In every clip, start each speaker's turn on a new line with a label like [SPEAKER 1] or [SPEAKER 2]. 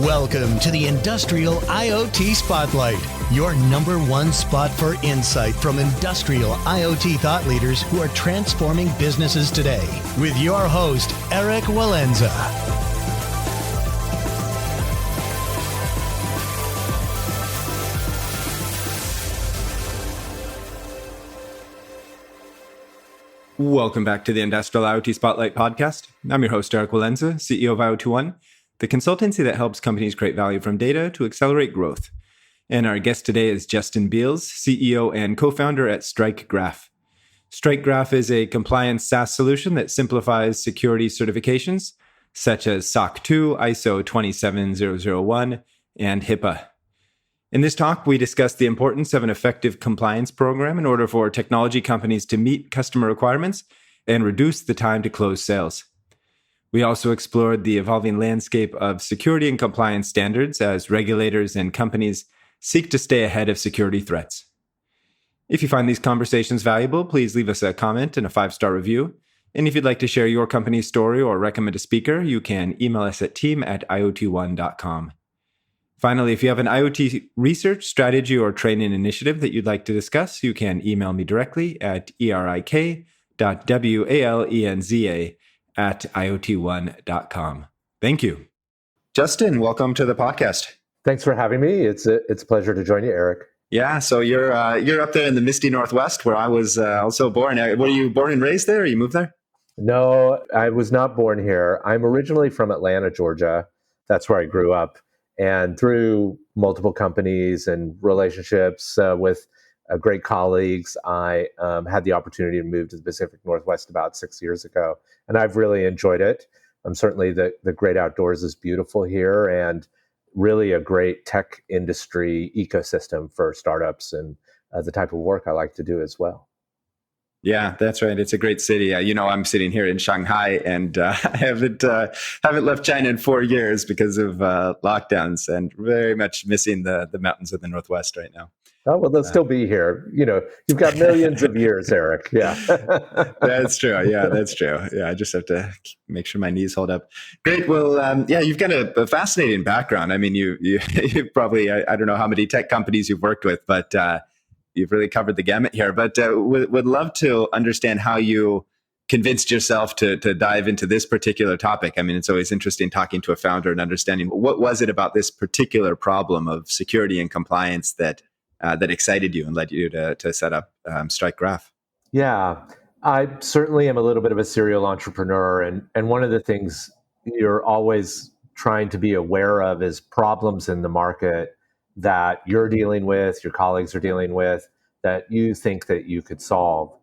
[SPEAKER 1] Welcome to the Industrial IoT Spotlight, your number one spot for insight from industrial IoT thought leaders who are transforming businesses today. With your host, Eric Walenza.
[SPEAKER 2] Welcome back to the Industrial IoT Spotlight podcast. I'm your host, Eric Walenza, CEO of IoT1, the consultancy that helps companies create value from data to accelerate growth. And our guest today is Justin Beals, CEO and co-founder at StrikeGraph. StrikeGraph is a compliance SaaS solution that simplifies security certifications such as SOC 2, ISO 27001, and HIPAA. In this talk, we discuss the importance of an effective compliance program in order for technology companies to meet customer requirements and reduce the time to close sales. We also explored the evolving landscape of security and compliance standards as regulators and companies seek to stay ahead of security threats. If you find these conversations valuable, please leave us a comment and a 5-star review. And if you'd like to share your company's story or recommend a speaker, you can email us at team@iot1.com. Finally, if you have an IoT research, strategy, or training initiative that you'd like to discuss, you can email me directly at erik.walenza@iot1.com. Thank you. Justin, welcome to the podcast.
[SPEAKER 3] Thanks for having me. It's a pleasure to join you, Eric.
[SPEAKER 2] Yeah, so you're up there in the misty Northwest where I was also born. Were you born and raised there, or you moved there?
[SPEAKER 3] No, I was not born here. I'm originally from Atlanta, Georgia. That's where I grew up. And through multiple companies and relationships with great colleagues, I had the opportunity to move to the Pacific Northwest about 6 years ago. And I've really enjoyed it. Certainly the great outdoors is beautiful here, and really a great tech industry ecosystem for startups and the type of work I like to do as well.
[SPEAKER 2] Yeah, that's right. It's a great city. I'm sitting here in Shanghai, and I haven't left China in 4 years because of lockdowns, and very much missing the mountains of the Northwest right now.
[SPEAKER 3] Oh, well, they'll still be here. You've got millions of years, Eric. Yeah.
[SPEAKER 2] That's true. Yeah, that's true. Yeah, I just have to make sure my knees hold up. Great. Well, you've got a fascinating background. I mean, you probably, I don't know how many tech companies you've worked with, but you've really covered the gamut here. But would love to understand how you convinced yourself to dive into this particular topic. I mean, it's always interesting talking to a founder and understanding what was it about this particular problem of security and compliance that excited you and led you to set up StrikeGraph.
[SPEAKER 3] Yeah, I certainly am a little bit of a serial entrepreneur. And one of the things you're always trying to be aware of is problems in the market that you're dealing with, your colleagues are dealing with, that you think that you could solve.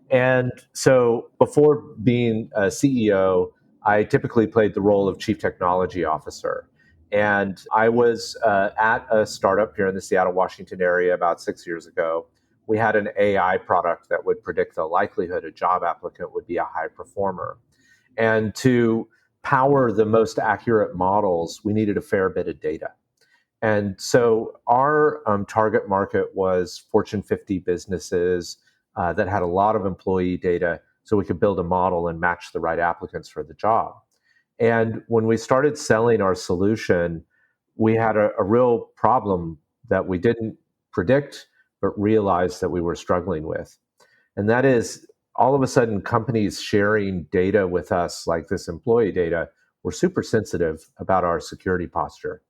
[SPEAKER 3] And so before being a CEO, I typically played the role of chief technology officer. And I was at a startup here in the Seattle, Washington area about 6 years ago. We had an AI product that would predict the likelihood a job applicant would be a high performer. And to power the most accurate models, we needed a fair bit of data. And so our target market was Fortune 50 businesses that had a lot of employee data, so we could build a model and match the right applicants for the job. And when we started selling our solution, we had a real problem that we didn't predict, but realized that we were struggling with. And that is, all of a sudden, companies sharing data with us, like this employee data, were super sensitive about our security posture.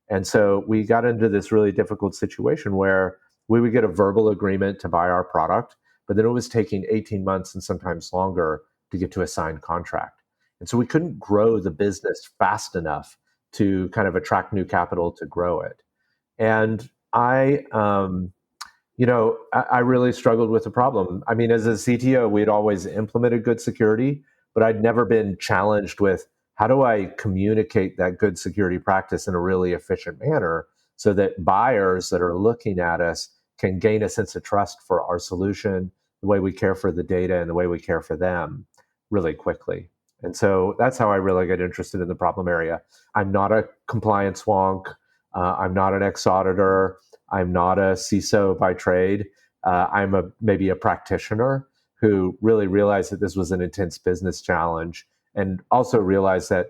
[SPEAKER 3] And so we got into this really difficult situation where we would get a verbal agreement to buy our product, but then it was taking 18 months and sometimes longer to get to a signed contract. And so we couldn't grow the business fast enough to kind of attract new capital to grow it. And I really struggled with the problem. I mean, as a CTO, we'd always implemented good security, but I'd never been challenged with, how do I communicate that good security practice in a really efficient manner so that buyers that are looking at us can gain a sense of trust for our solution, the way we care for the data and the way we care for them really quickly. And so that's how I really got interested in the problem area. I'm not a compliance wonk. I'm not an ex-auditor. I'm not a CISO by trade. I'm maybe a practitioner who really realized that this was an intense business challenge, and also realized that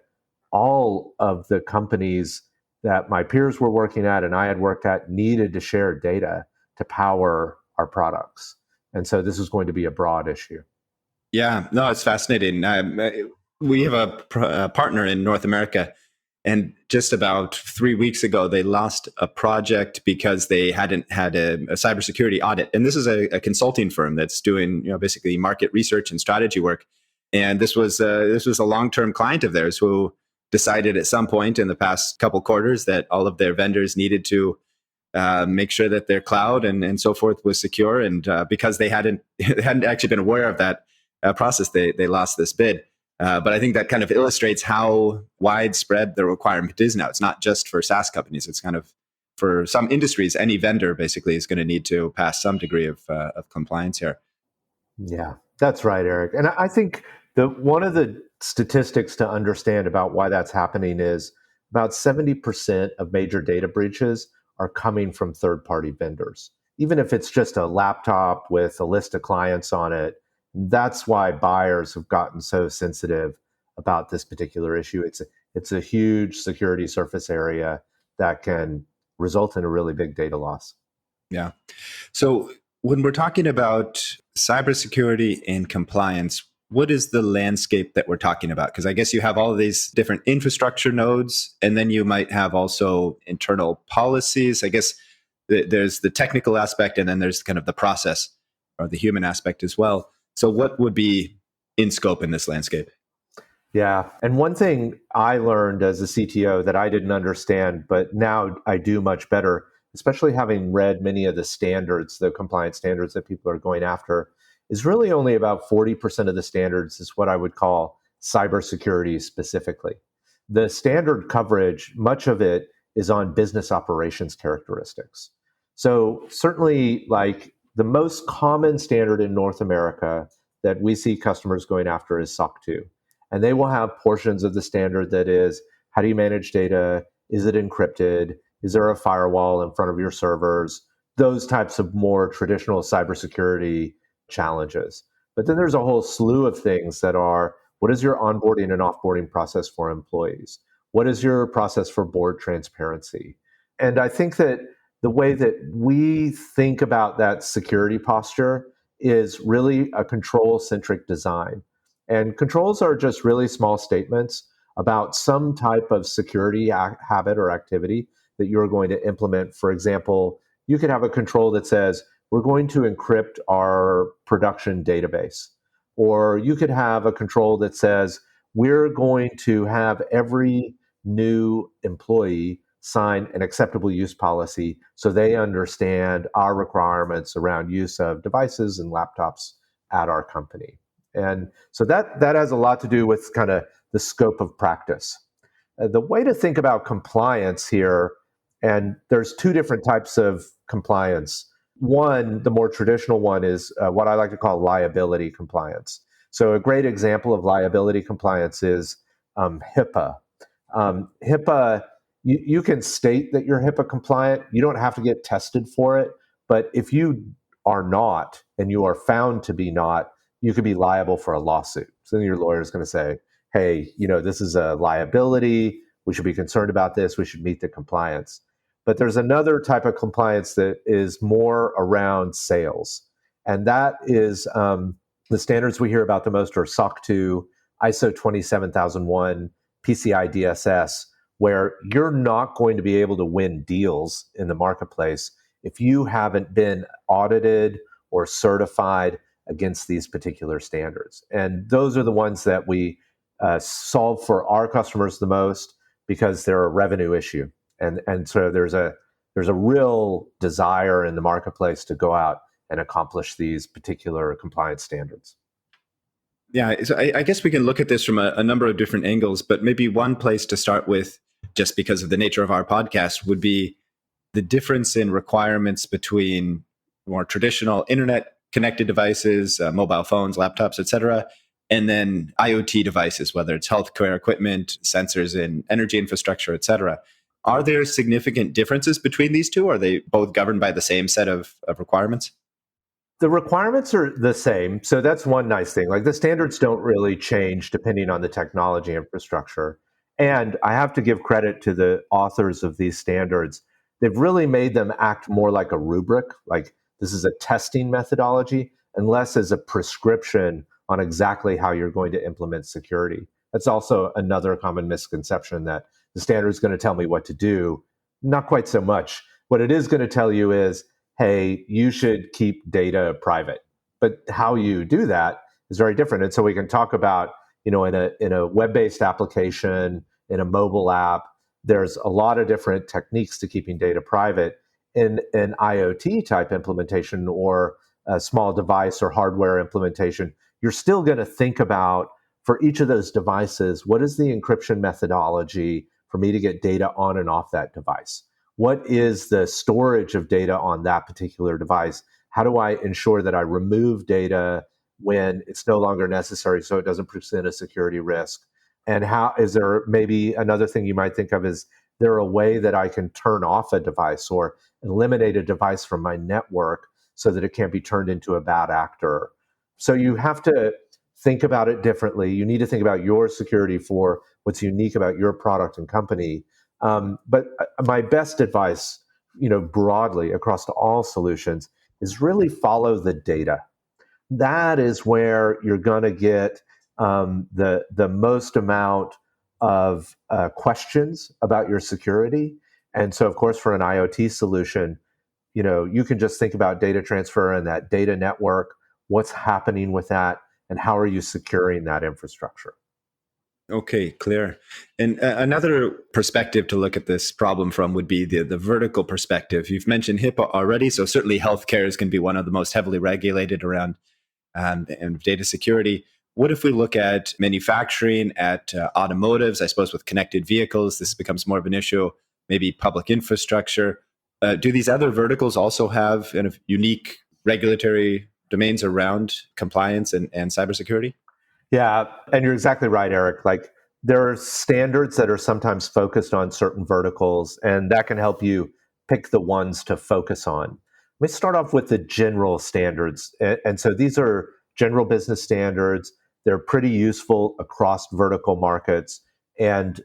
[SPEAKER 3] all of the companies that my peers were working at and I had worked at needed to share data to power our products. And so this is going to be a broad issue.
[SPEAKER 2] Yeah, no, it's fascinating. We have a partner in North America, and just about 3 weeks ago, they lost a project because they hadn't had a cybersecurity audit. And this is a consulting firm that's doing, basically market research and strategy work. And this was a long-term client of theirs who decided at some point in the past couple quarters that all of their vendors needed to make sure that their cloud and so forth was secure. And because they hadn't actually been aware of that process, they lost this bid. But I think that kind of illustrates how widespread the requirement is now. It's not just for SaaS companies. It's kind of for some industries, any vendor basically is going to need to pass some degree of compliance here.
[SPEAKER 3] Yeah, that's right, Eric. And I think one of the statistics to understand about why that's happening is about 70% of major data breaches are coming from third-party vendors. Even if it's just a laptop with a list of clients on it, that's why buyers have gotten so sensitive about this particular issue. It's a huge security surface area that can result in a really big data loss.
[SPEAKER 2] Yeah. So when we're talking about cybersecurity and compliance, what is the landscape that we're talking about? Because I guess you have all of these different infrastructure nodes, and then you might have also internal policies. I guess there's the technical aspect, and then there's kind of the process or the human aspect as well. So what would be in scope in this landscape?
[SPEAKER 3] Yeah. And one thing I learned as a CTO that I didn't understand, but now I do much better, especially having read many of the standards, the compliance standards that people are going after, is really only about 40% of the standards is what I would call cybersecurity specifically. The standard coverage, much of it is on business operations characteristics. So certainly, like the most common standard in North America that we see customers going after is SOC 2. And they will have portions of the standard that is, how do you manage data? Is it encrypted? Is there a firewall in front of your servers? Those types of more traditional cybersecurity challenges. But then there's a whole slew of things that are, what is your onboarding and offboarding process for employees? What is your process for board transparency? And I think that the way that we think about that security posture is really a control-centric design. And controls are just really small statements about some type of security habit or activity that you're going to implement. For example, you could have a control that says, we're going to encrypt our production database. Or you could have a control that says, we're going to have every new employee sign an acceptable use policy so they understand our requirements around use of devices and laptops at our company. And so that has a lot to do with kind of the scope of practice. The way to think about compliance here, and there's two different types of compliance. One, the more traditional one, is what I like to call liability compliance. So a great example of liability compliance is HIPAA. HIPAA, you can state that you're HIPAA compliant. You don't have to get tested for it. But if you are not, and you are found to be not, you could be liable for a lawsuit. So then your lawyer is going to say, hey, this is a liability. We should be concerned about this. We should meet the compliance. But there's another type of compliance that is more around sales. And that is the standards we hear about the most are SOC 2, ISO 27001, PCI DSS, where you're not going to be able to win deals in the marketplace if you haven't been audited or certified against these particular standards. And those are the ones that we solve for our customers the most because they're a revenue issue. And so there's a real desire in the marketplace to go out and accomplish these particular compliance standards.
[SPEAKER 2] Yeah, so I guess we can look at this from a number of different angles, but maybe one place to start with, just because of the nature of our podcast, would be the difference in requirements between more traditional internet connected devices, mobile phones, laptops, et cetera, and then IoT devices, whether it's healthcare equipment, sensors in energy infrastructure, et cetera. Are there significant differences between these two? Are they both governed by the same set of requirements?
[SPEAKER 3] The requirements are the same. So that's one nice thing. Like the standards don't really change depending on the technology infrastructure. And I have to give credit to the authors of these standards. They've really made them act more like a rubric, like this is a testing methodology, and less as a prescription on exactly how you're going to implement security. That's also another common misconception, that the standard is going to tell me what to do. Not quite so much. What it is going to tell you is, hey, you should keep data private. But how you do that is very different. And so we can talk about, in a web-based application, in a mobile app, there's a lot of different techniques to keeping data private. In an IoT type implementation or a small device or hardware implementation, you're still going to think about, for each of those devices, what is the encryption methodology for me to get data on and off that device? What is the storage of data on that particular device? How do I ensure that I remove data when it's no longer necessary so it doesn't present a security risk? And how is there maybe another thing you might think of, is there a way that I can turn off a device or eliminate a device from my network so that it can't be turned into a bad actor? So you have to think about it differently. You need to think about your security for what's unique about your product and company. But my best advice, broadly across all solutions, is really follow the data. That is where you're going to get the most amount of questions about your security. And so, of course, for an IoT solution, you can just think about data transfer and that data network, what's happening with that, and how are you securing that infrastructure.
[SPEAKER 2] Okay, clear. And another perspective to look at this problem from would be the vertical perspective. You've mentioned HIPAA already, so certainly healthcare is going to be one of the most heavily regulated around and data security. What if we look at manufacturing, at automotives? I suppose with connected vehicles, this becomes more of an issue. Maybe public infrastructure. Do these other verticals also have kind of unique regulatory domains around compliance and cybersecurity?
[SPEAKER 3] Yeah, and you're exactly right, Eric. Like, there are standards that are sometimes focused on certain verticals, and that can help you pick the ones to focus on. Let me start off with the general standards. And so these are general business standards. They're pretty useful across vertical markets. And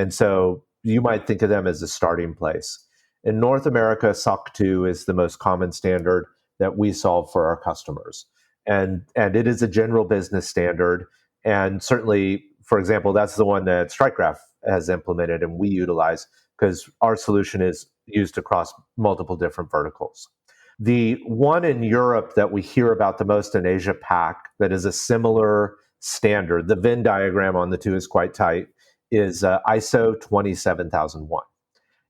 [SPEAKER 3] so you might think of them as a starting place. In North America, SOC 2 is the most common standard that we solve for our customers. And it is a general business standard. And certainly, for example, that's the one that StrikeGraph has implemented and we utilize, because our solution is used across multiple different verticals. The one in Europe that we hear about the most in Asia Pac that is a similar standard, the Venn diagram on the two is quite tight, is ISO 27001.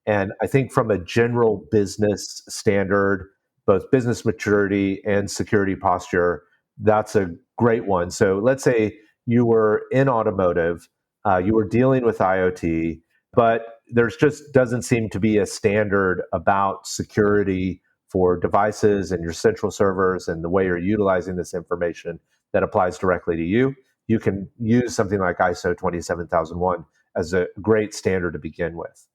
[SPEAKER 3] And I think from a general business standard, both business maturity and security posture, that's a great one. So let's say you were in automotive, you were dealing with IoT, but there's just doesn't seem to be a standard about security for devices and your central servers and the way you're utilizing this information that applies directly to you. You can use something like ISO 27001 as a great standard to begin with.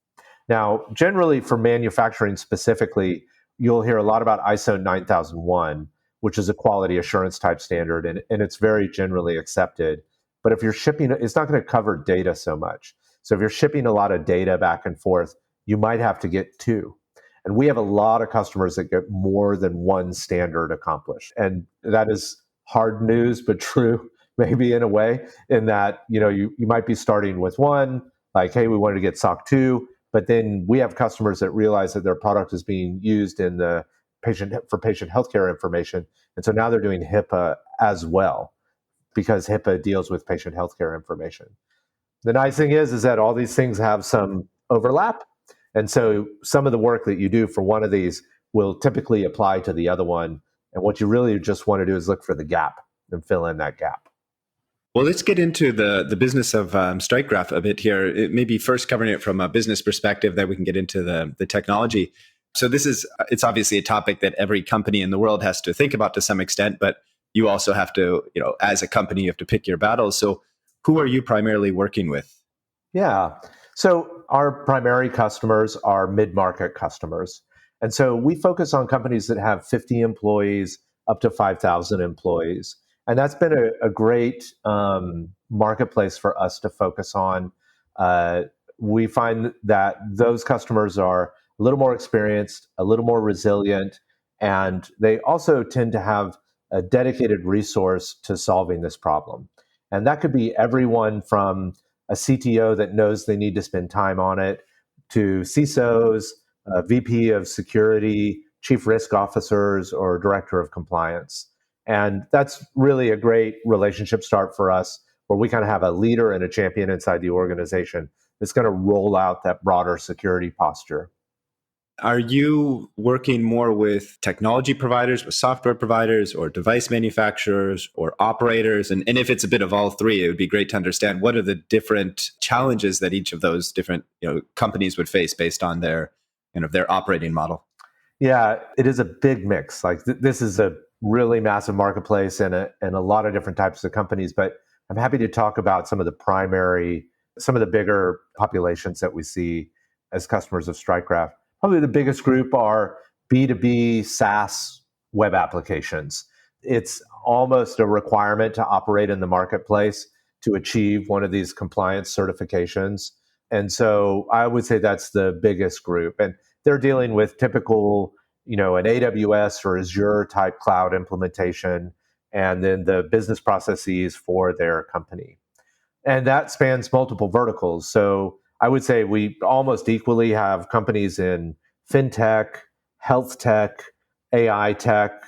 [SPEAKER 3] Now, generally for manufacturing specifically, you'll hear a lot about ISO 9001, which is a quality assurance type standard, and it's very generally accepted. But if you're shipping, it's not going to cover data so much. So if you're shipping a lot of data back and forth, you might have to get two. And we have a lot of customers that get more than one standard accomplished. And that is hard news, but true, maybe in a way, in that, you might be starting with one, like, hey, we wanted to get SOC 2, but then we have customers that realize that their product is being used in the patient healthcare information. And so now they're doing HIPAA as well, because HIPAA deals with patient healthcare information. The nice thing is that all these things have some overlap. And so some of the work that you do for one of these will typically apply to the other one. And what you really just want to do is look for the gap and fill in that gap.
[SPEAKER 2] Well, let's get into the business of StrikeGraph a bit here. Maybe first covering it from a business perspective, then we can get into the technology. So it's obviously a topic that every company in the world has to think about to some extent, but you also have to, as a company, you have to pick your battles. So who are you primarily working with?
[SPEAKER 3] Yeah. So our primary customers are mid-market customers. And so we focus on companies that have 50 employees up to 5,000 employees. And that's been a great marketplace for us to focus on. uh, we find that those customers are a little more experienced, a little more resilient, and they also tend to have a dedicated resource to solving this problem. And that could be everyone from a CTO that knows they need to spend time on it to CISOs, VP of security, chief risk officers, or director of compliance. And that's really a great relationship start for us, where we kind of have a leader and a champion inside the organization that's going to roll out that broader security posture.
[SPEAKER 2] Are you working more with technology providers, with software providers, or device manufacturers, or operators? And if it's a bit of all three, it would be great to understand what are the different challenges that each of those different companies would face based on their their operating model.
[SPEAKER 3] Yeah, it is a big mix. Like this is a really massive marketplace and a lot of different types of companies. But I'm happy to talk about some of the bigger populations that we see as customers of StrikeCraft. Probably the biggest group are B2B SaaS web applications. It's almost a requirement to operate in the marketplace to achieve one of these compliance certifications. And so I would say that's the biggest group. And they're dealing with typical, an AWS or Azure type cloud implementation, and then the business processes for their company. And that spans multiple verticals. So I would say we almost equally have companies in fintech, health tech, AI tech.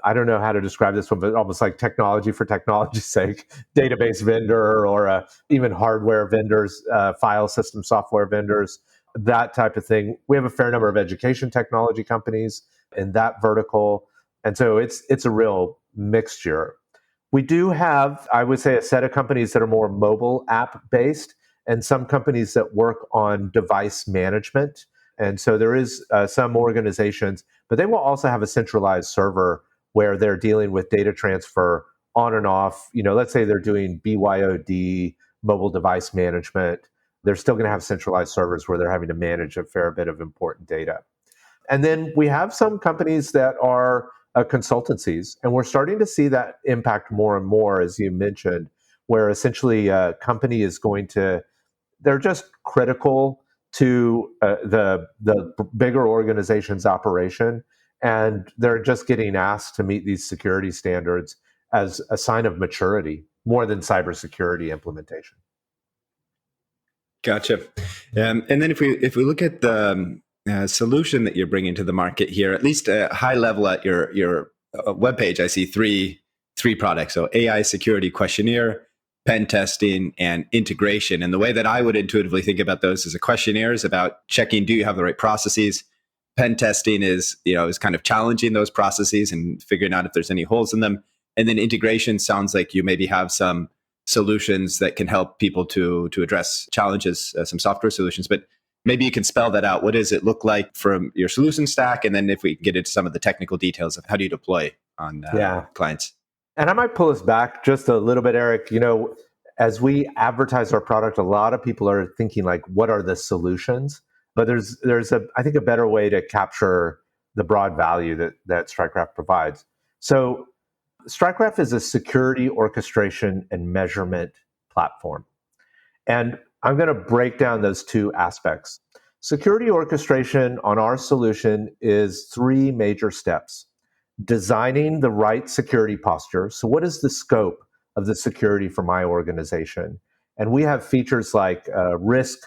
[SPEAKER 3] I don't know how to describe this one, but almost like technology for technology's sake, database vendor or even hardware vendors, file system software vendors, that type of thing. We have a fair number of education technology companies in that vertical. And so it's a real mixture. We do have, I would say, a set of companies that are more mobile app based and some companies that work on device management. And so there is some organizations, but they will also have a centralized server where they're dealing with data transfer on and off. Let's say they're doing BYOD, mobile device management. They're still going to have centralized servers where they're having to manage a fair bit of important data. And then we have some companies that are consultancies, and we're starting to see that impact more and more, as you mentioned, where essentially a company is they're just critical to the bigger organization's operation, and they're just getting asked to meet these security standards as a sign of maturity more than cybersecurity implementation.
[SPEAKER 2] Gotcha. And then if we look at the solution that you're bringing to the market here, at least a high level at your webpage, I see three products. So AI security questionnaire, pen testing, and integration. And the way that I would intuitively think about those is a questionnaire is about checking, do you have the right processes? Pen testing is kind of challenging those processes and figuring out if there's any holes in them. And then integration sounds like you maybe have some solutions that can help people to address challenges, some software solutions. But maybe you can spell that out. What does it look like from your solution stack? And then if we get into some of the technical details of how do you deploy on clients.
[SPEAKER 3] And I might pull us back just a little bit, Eric. As we advertise our product, a lot of people are thinking like, what are the solutions? But there's I think a better way to capture the broad value that StrikeCraft provides. So StrikeCraft is a security orchestration and measurement platform. And I'm going to break down those two aspects. Security orchestration on our solution is three major steps. Designing the right security posture. So what is the scope of the security for my organization? And we have features like a risk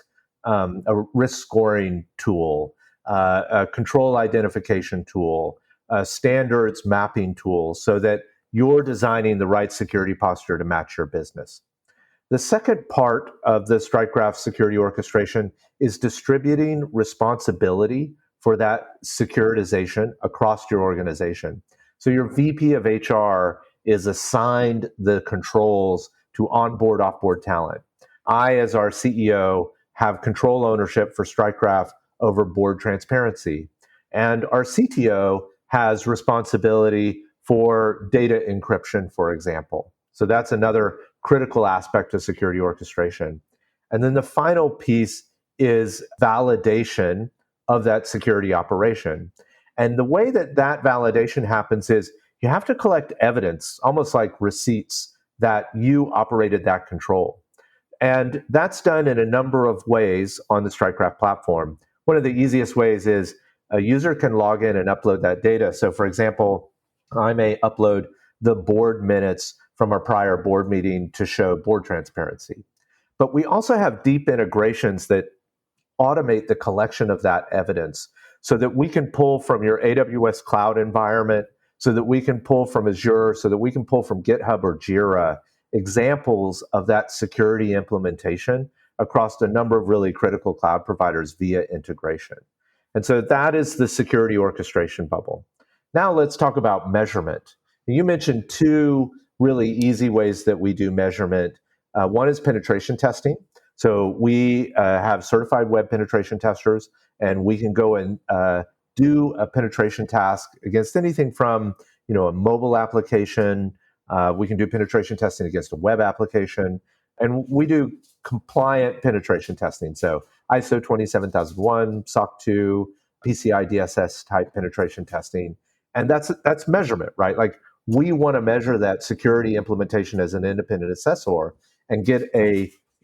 [SPEAKER 3] scoring tool, a control identification tool, a standards mapping tool, so that you're designing the right security posture to match your business. The second part of the StrikeCraft security orchestration is distributing responsibility for that securitization across your organization. So your VP of HR is assigned the controls to onboard, offboard talent. I, as our CEO, have control ownership for StrikeCraft over board transparency. And our CTO has responsibility for data encryption, for example. So that's another critical aspect of security orchestration. And then the final piece is validation of that security operation. And the way that validation happens is you have to collect evidence, almost like receipts, that you operated that control. And that's done in a number of ways on the StrikeCraft platform. One of the easiest ways is a user can log in and upload that data. So, for example, I may upload the board minutes from our prior board meeting to show board transparency. But we also have deep integrations that automate the collection of that evidence so that we can pull from your AWS cloud environment, so that we can pull from Azure, so that we can pull from GitHub or Jira examples of that security implementation across a number of really critical cloud providers via integration. And so that is the security orchestration bubble. Now let's talk about measurement. You mentioned two really easy ways that we do measurement. One is penetration testing. So we have certified web penetration testers, and we can go and do a penetration task against anything from, a mobile application. We can do penetration testing against a web application, and we do compliant penetration testing. So ISO 27001, SOC 2, PCI DSS type penetration testing, and that's measurement, right? Like we want to measure that security implementation as an independent assessor and get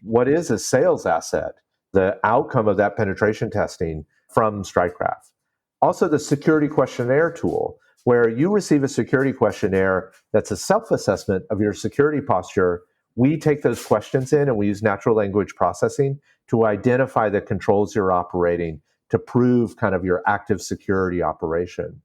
[SPEAKER 3] what is a sales asset, the outcome of that penetration testing from StrikeCraft. Also, the security questionnaire tool, where you receive a security questionnaire that's a self-assessment of your security posture. We take those questions in and we use natural language processing to identify the controls you're operating to prove kind of your active security operation.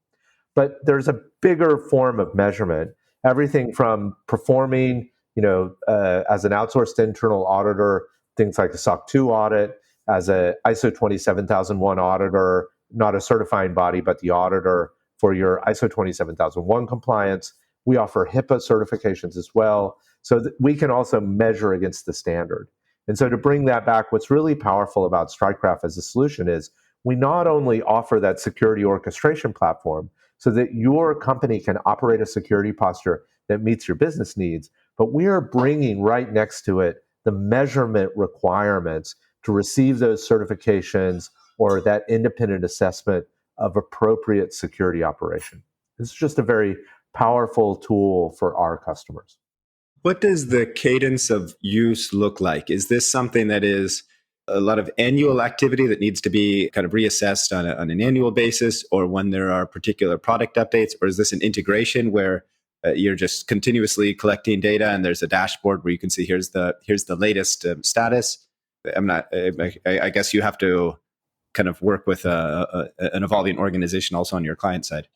[SPEAKER 3] But there's a bigger form of measurement, everything from performing as an outsourced internal auditor, things like a SOC 2 audit, as a ISO 27001 auditor, not a certifying body, but the auditor for your ISO 27001 compliance. We offer HIPAA certifications as well, so that we can also measure against the standard. And so to bring that back, what's really powerful about StrikeCraft as a solution is we not only offer that security orchestration platform so that your company can operate a security posture that meets your business needs, but we are bringing right next to it the measurement requirements to receive those certifications or that independent assessment of appropriate security operation. This is just a very powerful tool for our customers.
[SPEAKER 2] What does the cadence of use look like? Is this something that is a lot of annual activity that needs to be kind of reassessed on an annual basis, or when there are particular product updates? Or is this an integration where you're just continuously collecting data and there's a dashboard where you can see here's the latest status? I guess you have to kind of work with an evolving organization also on your client side.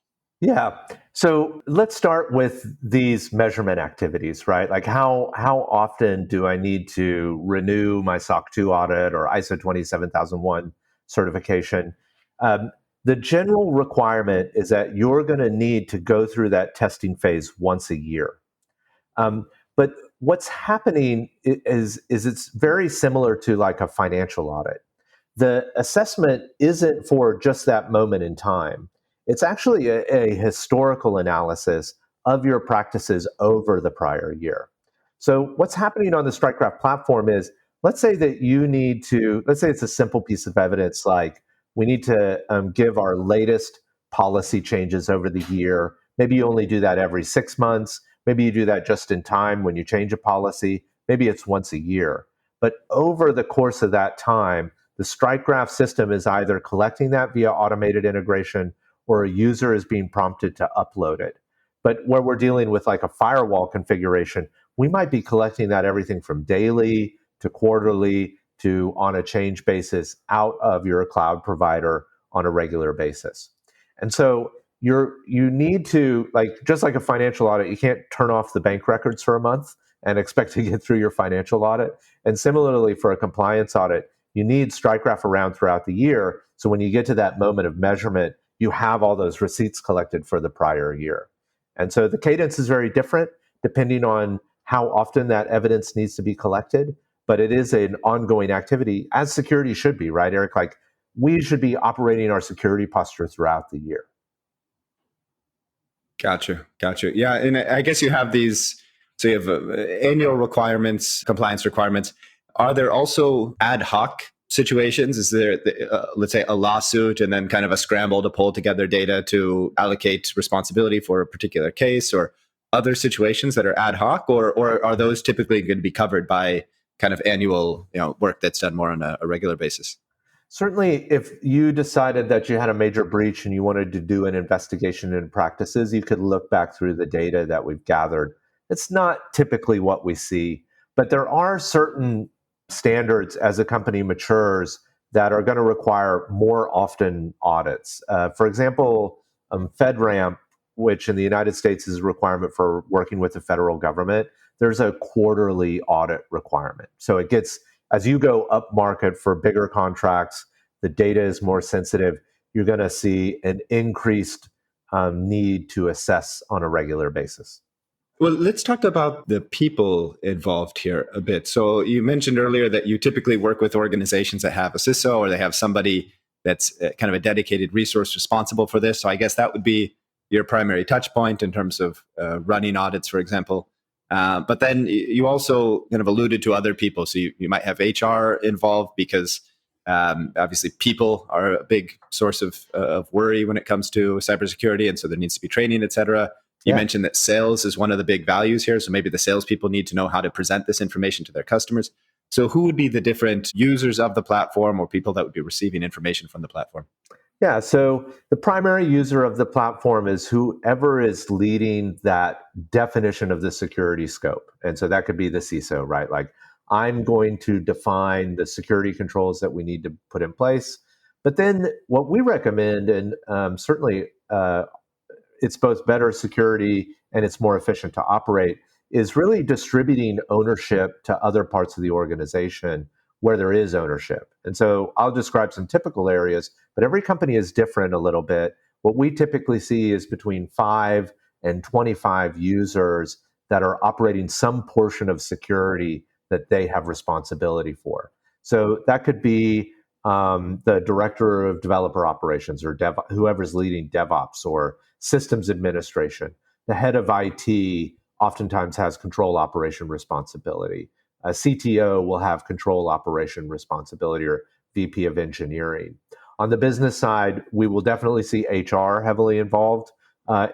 [SPEAKER 3] Yeah. So let's start with these measurement activities, right? Like how often do I need to renew my SOC 2 audit or ISO 27001 certification? The general requirement is that you're going to need to go through that testing phase once a year. But what's happening is it's very similar to like a financial audit. The assessment isn't for just that moment in time. It's actually a historical analysis of your practices over the prior year. So what's happening on the StrikeCraft platform is, let's say it's a simple piece of evidence, like we need to give our latest policy changes over the year. Maybe you only do that every 6 months. Maybe you do that just in time when you change a policy. Maybe it's once a year. But over the course of that time, the StrikeCraft system is either collecting that via automated integration or a user is being prompted to upload it. But where we're dealing with like a firewall configuration, we might be collecting that everything from daily to quarterly to on a change basis out of your cloud provider on a regular basis. And so you need to, like, just like a financial audit, you can't turn off the bank records for a month and expect to get through your financial audit. And similarly for a compliance audit, you need StrikeCraft around throughout the year. So when you get to that moment of measurement, you have all those receipts collected for the prior year. And so the cadence is very different depending on how often that evidence needs to be collected, but it is an ongoing activity, as security should be, right, Eric? Like, we should be operating our security posture throughout the year.
[SPEAKER 2] Gotcha. Yeah, and I guess you have these, so you have annual requirements, compliance requirements. Are there also ad hoc situations? Is there, let's say, a lawsuit and then kind of a scramble to pull together data to allocate responsibility for a particular case, or other situations that are ad hoc, or are those typically going to be covered by kind of annual work that's done more on a regular basis?
[SPEAKER 3] Certainly, if you decided that you had a major breach and you wanted to do an investigation into practices, you could look back through the data that we've gathered. It's not typically what we see, but there are certain standards as a company matures that are going to require more often audits. For example, FedRAMP, which in the United States is a requirement for working with the federal government, there's a quarterly audit requirement. So it gets, as you go up market for bigger contracts, the data is more sensitive. You're going to see an increased need to assess on a regular basis.
[SPEAKER 2] Well, let's talk about the people involved here a bit. So you mentioned earlier that you typically work with organizations that have a CISO or they have somebody that's kind of a dedicated resource responsible for this. So I guess that would be your primary touch point in terms of running audits, for example. But then you also kind of alluded to other people. So you might have HR involved because obviously people are a big source of worry when it comes to cybersecurity. And so there needs to be training, et cetera. You mentioned that sales is one of the big values here. So maybe the salespeople need to know how to present this information to their customers. So who would be the different users of the platform or people that would be receiving information from the platform?
[SPEAKER 3] Yeah, so the primary user of the platform is whoever is leading that definition of the security scope. And so that could be the CISO, right? Like, I'm going to define the security controls that we need to put in place. But then what we recommend, and certainly it's both better security and it's more efficient to operate, is really distributing ownership to other parts of the organization where there is ownership. And so I'll describe some typical areas, but every company is different a little bit. What we typically see is between 5 and 25 users that are operating some portion of security that they have responsibility for. So that could be the director of developer operations or whoever's leading DevOps or systems administration. The head of IT oftentimes has control operation responsibility. A CTO will have control operation responsibility or VP of engineering. On the business side, we will definitely see HR heavily involved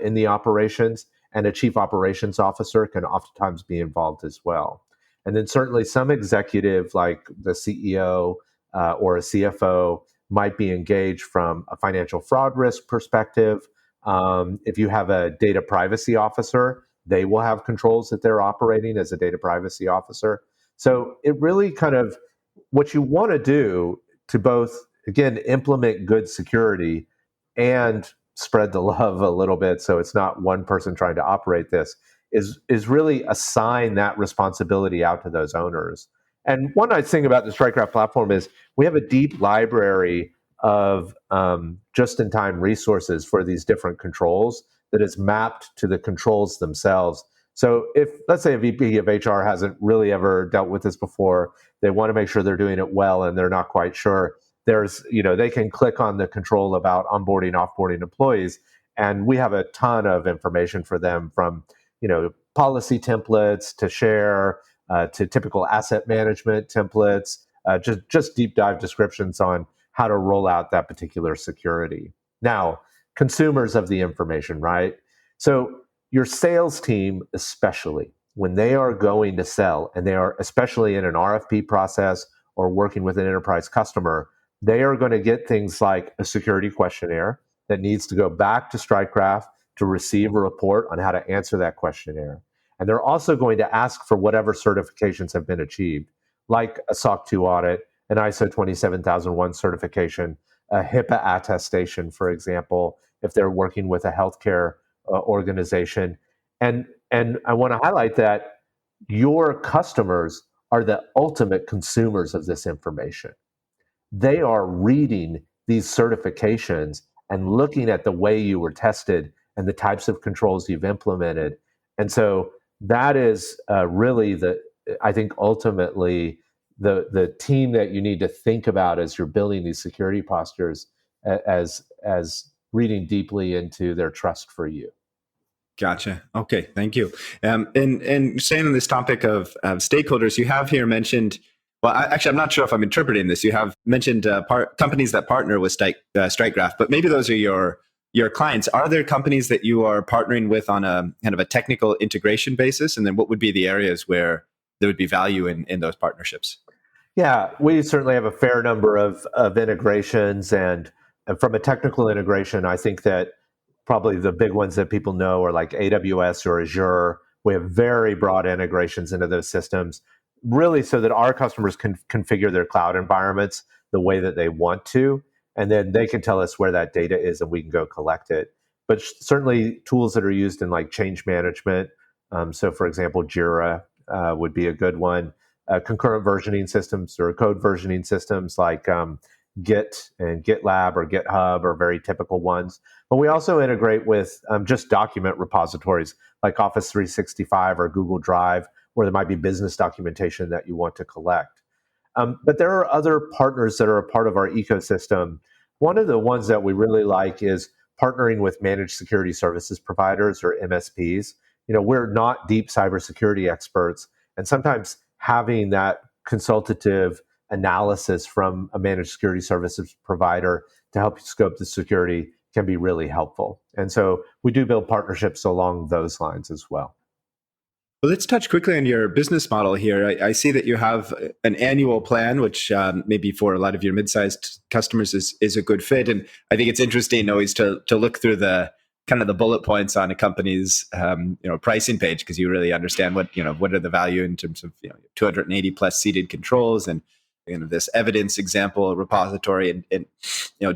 [SPEAKER 3] in the operations, and a chief operations officer can oftentimes be involved as well. And then certainly some executive like the CEO or a CFO might be engaged from a financial fraud risk perspective. If you have a data privacy officer, they will have controls that they're operating as a data privacy officer. So it really kind of, what you want to do to both, again, implement good security and spread the love a little bit, so it's not one person trying to operate this, is really assign that responsibility out to those owners. And one nice thing about the StrikeGraph platform is we have a deep library of just-in-time resources for these different controls that is mapped to the controls themselves. So if, let's say, a VP of HR hasn't really ever dealt with this before, they want to make sure they're doing it well and they're not quite sure, they can click on the control about onboarding, offboarding employees, and we have a ton of information for them, from policy templates to share to typical asset management templates, just deep dive descriptions on how to roll out that particular security. Now, consumers of the information, right? So your sales team, especially when they are going to sell, and they are especially in an RFP process or working with an enterprise customer, they are going to get things like a security questionnaire that needs to go back to StrikeGraph to receive a report on how to answer that questionnaire. And they're also going to ask for whatever certifications have been achieved, like a SOC 2 audit, an ISO 27001 certification, a HIPAA attestation, for example, if they're working with a healthcare organization. And I want to highlight that your customers are the ultimate consumers of this information. They are reading these certifications and looking at the way you were tested and the types of controls you've implemented. And so that is really I think ultimately the team that you need to think about as you're building these security postures, as reading deeply into their trust for you.
[SPEAKER 2] Gotcha. Okay, thank you. And staying on this topic of stakeholders, you have here mentioned, well, I'm not sure if I'm interpreting this. You have mentioned companies that partner with StrikeGraph, but maybe those are your clients. Are there companies that you are partnering with on a kind of a technical integration basis? And then what would be the areas where there would be value in those partnerships.
[SPEAKER 3] Yeah, we certainly have a fair number of integrations, and from a technical integration, I think that probably the big ones that people know are like AWS or Azure. We have very broad integrations into those systems, really so that our customers can configure their cloud environments the way that they want to, and then they can tell us where that data is and we can go collect it. But certainly tools that are used in like change management. So for example, Jira would be a good one. Concurrent versioning systems or code versioning systems like Git and GitLab or GitHub are very typical ones. But we also integrate with just document repositories like Office 365 or Google Drive, where there might be business documentation that you want to collect. But there are other partners that are a part of our ecosystem. One of the ones that we really like is partnering with managed security services providers or MSPs. We're not deep cybersecurity experts, and sometimes having that consultative analysis from a managed security services provider to help you scope the security can be really helpful. And so we do build partnerships along those lines as well.
[SPEAKER 2] Well, let's touch quickly on your business model here. I see that you have an annual plan, which maybe for a lot of your mid-sized customers is a good fit. And I think it's interesting always to look through the kind of the bullet points on a company's pricing page, because you really understand what are the value in terms of 280 plus seated controls and this evidence example repository and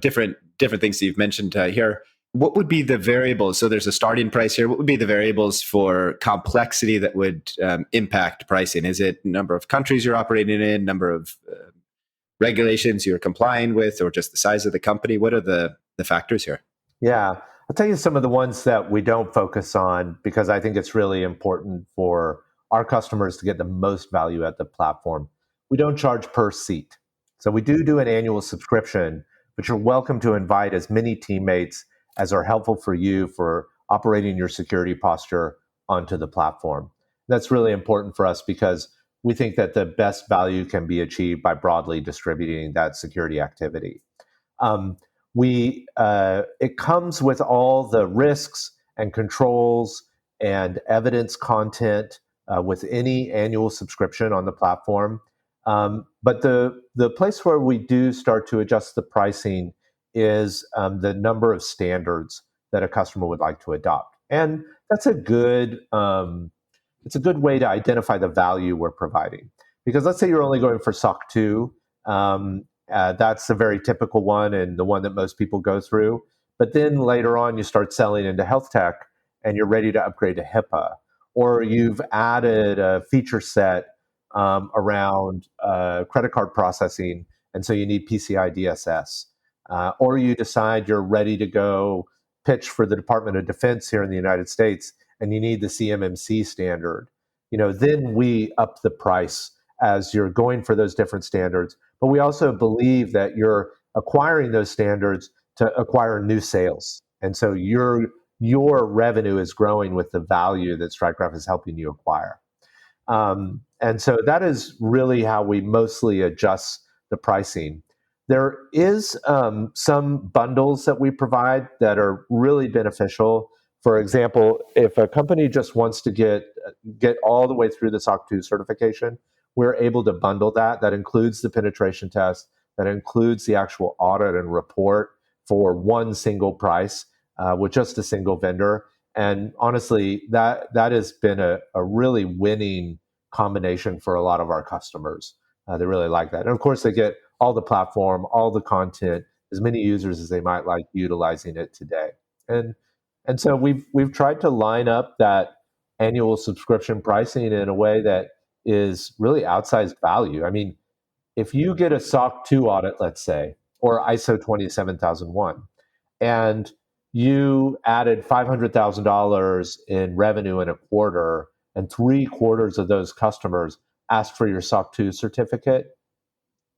[SPEAKER 2] different things that you've mentioned here. What would be the variables? So there's a starting price here. What would be the variables for complexity that would impact pricing? Is it number of countries you're operating in, number of regulations you're complying with, or just the size of the company? What are the factors here?
[SPEAKER 3] Yeah, I'll tell you some of the ones that we don't focus on because I think it's really important for our customers to get the most value at the platform. We don't charge per seat. So we do an annual subscription, but you're welcome to invite as many teammates as are helpful for you for operating your security posture onto the platform. That's really important for us because we think that the best value can be achieved by broadly distributing that security activity. It comes with all the risks and controls and evidence content with any annual subscription on the platform. But the place where we do start to adjust the pricing is the number of standards that a customer would like to adopt, and that's a good way to identify the value we're providing. Because let's say you're only going for SOC 2. That's a very typical one and the one that most people go through. But then later on, you start selling into health tech and you're ready to upgrade to HIPAA, or you've added a feature set around credit card processing, and so you need PCI DSS. Or you decide you're ready to go pitch for the Department of Defense here in the United States and you need the CMMC standard. Then we up the price as you're going for those different standards. But we also believe that you're acquiring those standards to acquire new sales. And so your revenue is growing with the value that StrikeGraph is helping you acquire. And so that is really how we mostly adjust the pricing. There is some bundles that we provide that are really beneficial. For example, if a company just wants to get all the way through the SOC 2 certification, we're able to bundle that. That includes the penetration test, that includes the actual audit and report for one single price with just a single vendor. And honestly, that has been a really winning combination for a lot of our customers. They really like that. And of course, they get all the platform, all the content, as many users as they might like utilizing it today. And so we've tried to line up that annual subscription pricing in a way that is really outsized value. I mean, if you get a SOC 2 audit, let's say, or ISO 27001, and you added $500,000 in revenue in a quarter, and 3/4 of those customers asked for your SOC 2 certificate,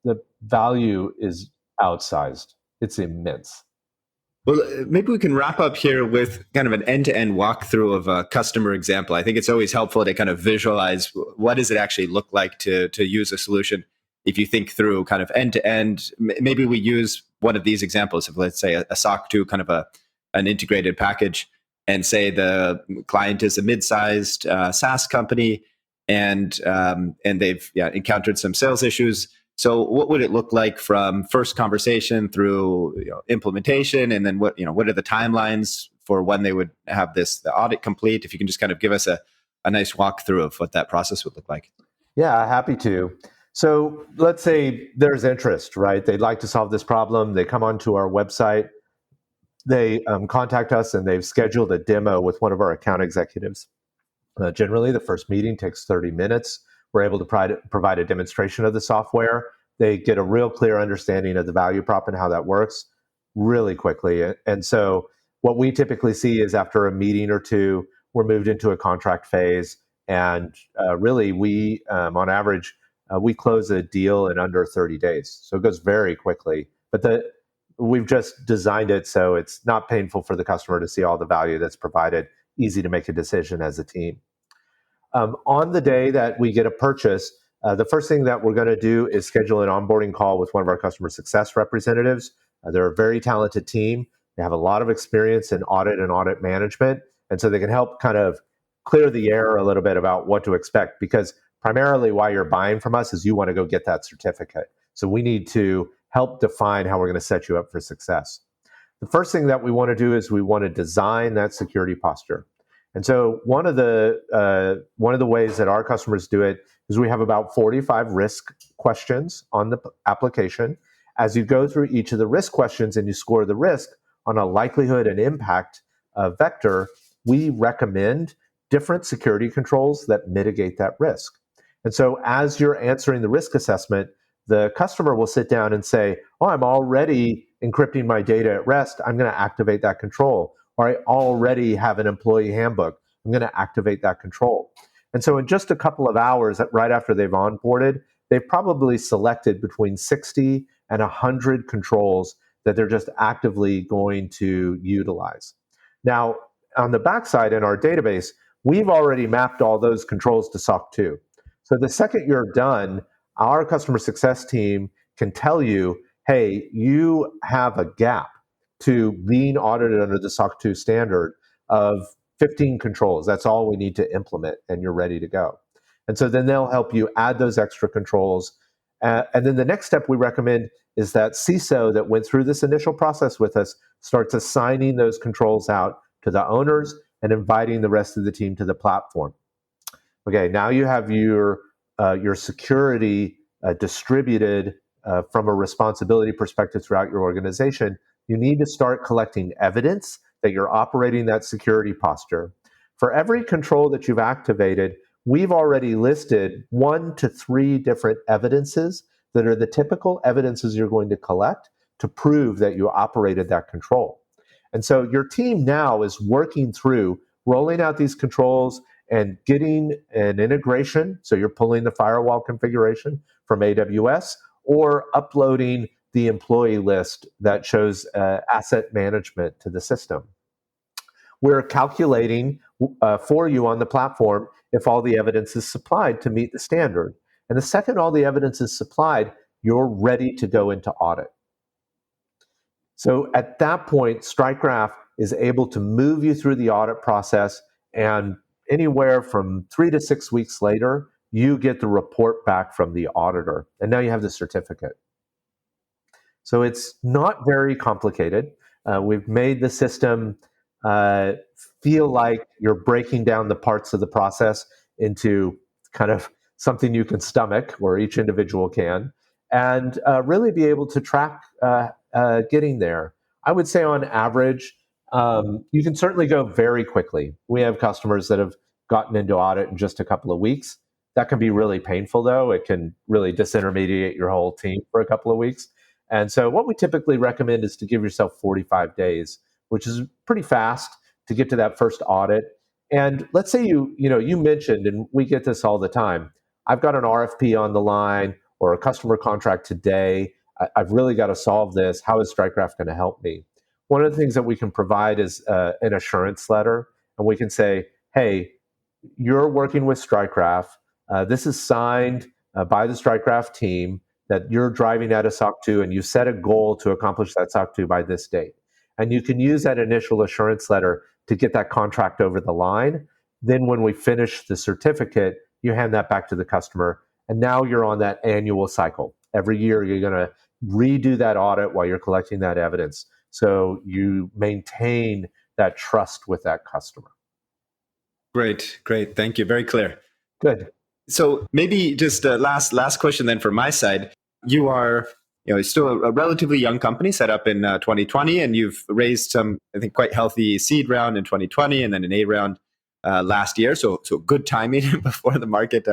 [SPEAKER 3] the value is outsized. It's immense.
[SPEAKER 2] Well, maybe we can wrap up here with kind of an end-to-end walkthrough of a customer example. I think it's always helpful to kind of visualize what does it actually look like to use a solution. If you think through kind of end-to-end, maybe we use one of these examples of, let's say, a SOC 2 kind of an integrated package, and say the client is a mid-sized SaaS company, and they've encountered some sales issues. So what would it look like from first conversation through implementation, and then what are the timelines for when they would have the audit complete? If you can just kind of give us a nice walkthrough of what that process would look like.
[SPEAKER 3] Yeah, happy to. So let's say there's interest, right? They'd like to solve this problem. They come onto our website, they contact us, and they've scheduled a demo with one of our account executives. Generally, the first meeting takes 30 minutes. We're able to provide a demonstration of the software. They get a real clear understanding of the value prop and how that works really quickly. And so what we typically see is after a meeting or two, we're moved into a contract phase. And really, we, on average, we close a deal in under 30 days. So it goes very quickly. But we've just designed it so it's not painful for the customer to see all the value that's provided, easy to make a decision as a team. On the day that we get a purchase, the first thing that we're going to do is schedule an onboarding call with one of our customer success representatives. They're a very talented team. They have a lot of experience in audit and audit management. And so they can help kind of clear the air a little bit about what to expect, because primarily why you're buying from us is you want to go get that certificate. So we need to help define how we're going to set you up for success. The first thing that we want to do is we want to design that security posture. And so one of the ways that our customers do it is we have about 45 risk questions on the application. As you go through each of the risk questions and you score the risk on a likelihood and impact vector, we recommend different security controls that mitigate that risk. And so as you're answering the risk assessment, the customer will sit down and say, oh, I'm already encrypting my data at rest. I'm going to activate that control. Or I already have an employee handbook. I'm going to activate that control. And so in just a couple of hours, right after they've onboarded, they've probably selected between 60 and 100 controls that they're just actively going to utilize. Now, on the backside in our database, we've already mapped all those controls to SOC 2. So the second you're done, our customer success team can tell you, hey, you have a gap to being audited under the SOC 2 standard of 15 controls. That's all we need to implement, and you're ready to go. And so then they'll help you add those extra controls. And then the next step we recommend is that CISO that went through this initial process with us starts assigning those controls out to the owners and inviting the rest of the team to the platform. Okay, now you have your security distributed from a responsibility perspective throughout your organization. You need to start collecting evidence that you're operating that security posture. For every control that you've activated, we've already listed 1 to 3 different evidences that are the typical evidences you're going to collect to prove that you operated that control. And so your team now is working through rolling out these controls and getting an integration. So you're pulling the firewall configuration from AWS or uploading the employee list that shows asset management to the system. We're calculating for you on the platform if all the evidence is supplied to meet the standard. And the second all the evidence is supplied, you're ready to go into audit. So at that point, StrikeGraph is able to move you through the audit process, and anywhere from 3 to 6 weeks later, you get the report back from the auditor, and now you have the certificate. So it's not very complicated. We've made the system feel like you're breaking down the parts of the process into kind of something you can stomach, or each individual can, and really be able to track getting there. I would say on average, you can certainly go very quickly. We have customers that have gotten into audit in just a couple of weeks. That can be really painful, though. It can really disintermediate your whole team for a couple of weeks. And so what we typically recommend is to give yourself 45 days, which is pretty fast to get to that first audit. And let's say you mentioned, and we get this all the time, I've got an RFP on the line or a customer contract today. I've really got to solve this. How is StrikeGraph going to help me? One of the things that we can provide is an assurance letter. And we can say, hey, you're working with StrikeGraph. This is signed by the StrikeGraph team that you're driving at a SOC 2, and you set a goal to accomplish that SOC 2 by this date. And you can use that initial assurance letter to get that contract over the line. Then when we finish the certificate, you hand that back to the customer, and now you're on that annual cycle. Every year, you're going to redo that audit while you're collecting that evidence. So you maintain that trust with that customer.
[SPEAKER 2] Great. Thank you. Very clear.
[SPEAKER 3] Good.
[SPEAKER 2] So maybe just a last question then from my side. You are still a relatively young company set up in 2020, and you've raised some, I think, quite healthy seed round in 2020 and then an A round last year. So good timing before the market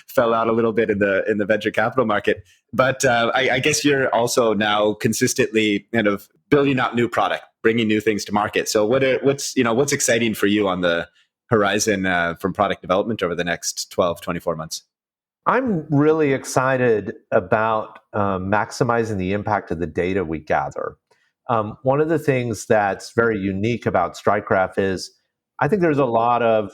[SPEAKER 2] fell out a little bit in the venture capital market. But I guess you're also now consistently kind of building out new product, bringing new things to market. So what's exciting for you on the horizon from product development over the next 12, 24 months?
[SPEAKER 3] I'm really excited about maximizing the impact of the data we gather. One of the things that's very unique about StrikeGraph is I think there's a lot of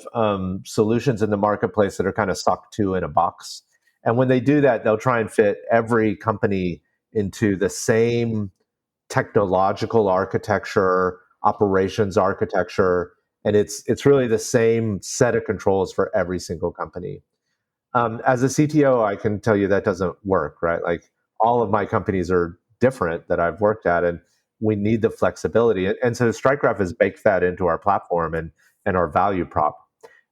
[SPEAKER 3] solutions in the marketplace that are kind of sucked to in a box. And when they do that, they'll try and fit every company into the same technological architecture, operations architecture, and it's really the same set of controls for every single company. As a CTO, I can tell you that doesn't work, right? Like all of my companies are different that I've worked at, and we need the flexibility. And so StrikeGraph has baked that into our platform and our value prop.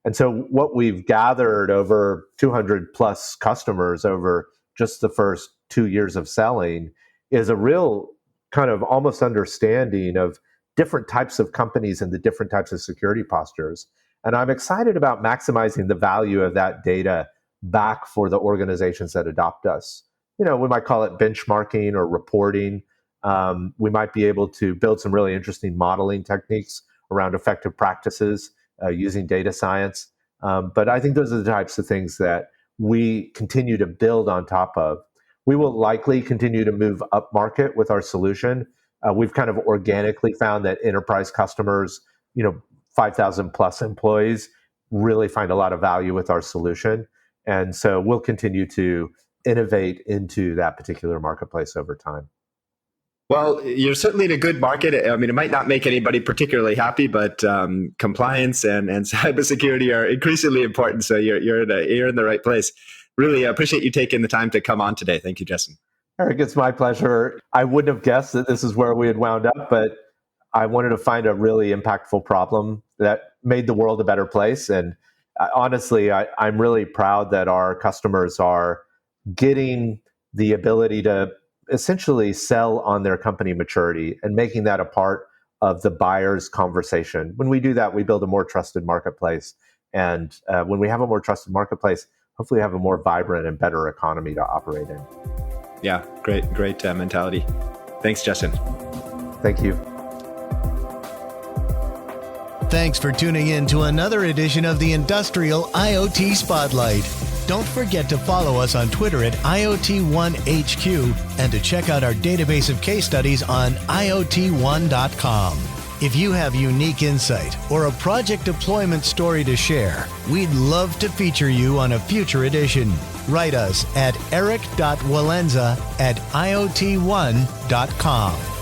[SPEAKER 3] And so what we've gathered over 200 plus customers over just the first 2 years of selling is a real kind of almost understanding of different types of companies and the different types of security postures. And I'm excited about maximizing the value of that data back for the organizations that adopt us. We might call it benchmarking or reporting. We might be able to build some really interesting modeling techniques around effective practices using data science. But I think those are the types of things that we continue to build on top of. We will likely continue to move up market with our solution. We've kind of organically found that enterprise customers, 5,000 plus employees, really find a lot of value with our solution. And so we'll continue to innovate into that particular marketplace over time.
[SPEAKER 2] Well, you're certainly in a good market. I mean, it might not make anybody particularly happy, but compliance and cybersecurity are increasingly important. So you're in the right place. Really appreciate you taking the time to come on today. Thank you, Justin.
[SPEAKER 3] Eric, it's my pleasure. I wouldn't have guessed that this is where we had wound up, but I wanted to find a really impactful problem that made the world a better place. And honestly, I'm really proud that our customers are getting the ability to essentially sell on their company maturity and making that a part of the buyer's conversation. When we do that, we build a more trusted marketplace. And when we have a more trusted marketplace, hopefully have a more vibrant and better economy to operate in.
[SPEAKER 2] Yeah, great mentality. Thanks, Justin.
[SPEAKER 3] Thank you.
[SPEAKER 1] Thanks for tuning in to another edition of the Industrial IoT Spotlight. Don't forget to follow us on Twitter at IoT1HQ and to check out our database of case studies on IoT1.com. If you have unique insight or a project deployment story to share, we'd love to feature you on a future edition. Write us at eric.walenza@IoT1.com.